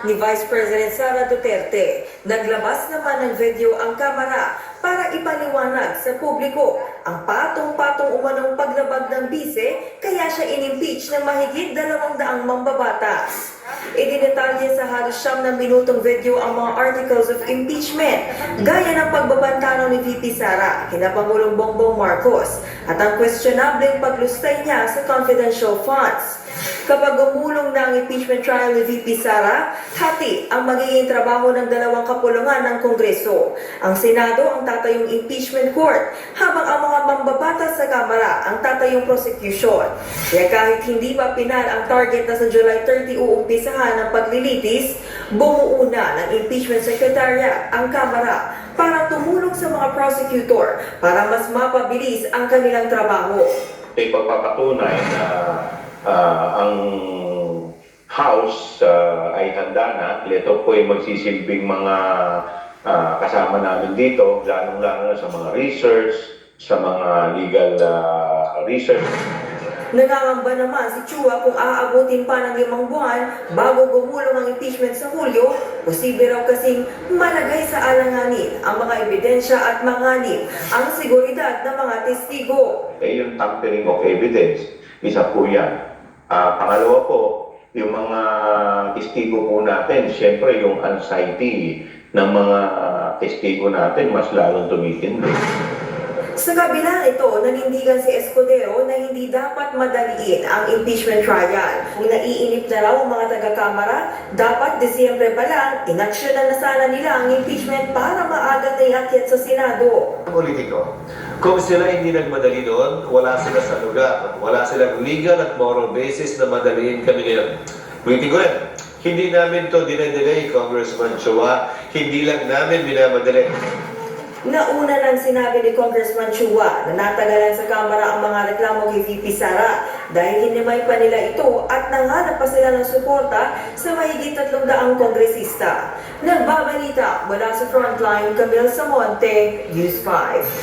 ni Vice President Sara Duterte. Naglabas naman ng video ang Kamara para ipaliwanag sa publiko ang patong-patong umanong paglabag ng bise kaya siya inimpeach ng mahigit 200 mambabatas. Idinetalye sa halos 9 minutong video ang mga articles of impeachment, gaya ng pagbabantano ni VP Sara kina Pangulong Bongbong Marcos at ang questionableng paglustay niya sa confidential funds. Kapag gumulong na ang impeachment trial ni VP Sara, hati ang magiging trabaho ng dalawang kapulungan ng Kongreso. Ang Senado ang tatayong impeachment court, habang ang mga mambabatas sa Kamara ang tatayong prosecution. Kaya kahit hindi pa pinal ang target na sa July 30 uumpisahan ng paglilitis, bumuo na ng impeachment secretariat ang Kamara para tumulong sa mga prosecutor para mas mapabilis ang kanilang trabaho. May pagpapatunay na ang House ay handa na. Ito po ay magsisilbing mga kasama namin dito, lalong-lalo na sa mga research, sa mga legal research. Nangangamba naman si Chua kung aabutin pa ng 5 buwan bago gumulong ang impeachment sa Hulyo, posible raw kasing malagay sa alanganin ang mga ebidensya at manganib ang seguridad ng mga testigo. Yung tampering of evidence, isa po yan. Pangalawa po, yung mga testigo po natin, siyempre yung anxiety ng mga testigo natin mas lalong tumitindi. Sa kabila ito, nanindigan si Escudero na hindi dapat madaliin ang impeachment trial. Kung naiinip na raw ang mga taga-Kamara, dapat Disyembre pa lang, inaksyonan na sana nila ang impeachment para maagang naiakyat sa Senado. Politiko. Kung sila hindi nagmadali doon, wala sila sa lugar. Wala silang legal at moral basis na madaliin kami ngayon. Politiko rin. Hindi namin to dinedelay, Congressman Chua. Hindi lang namin minamadali. Nauna nang sinabi ni Congressman Chua na natagalan sa Kamara ang mga reklamo kay VP Sara dahil hinimay pa nila ito at nanganap pa sila ng suporta sa mahigit 300 kongresista. Nagbabalita mula sa Frontline, Camille Samonte, News 5.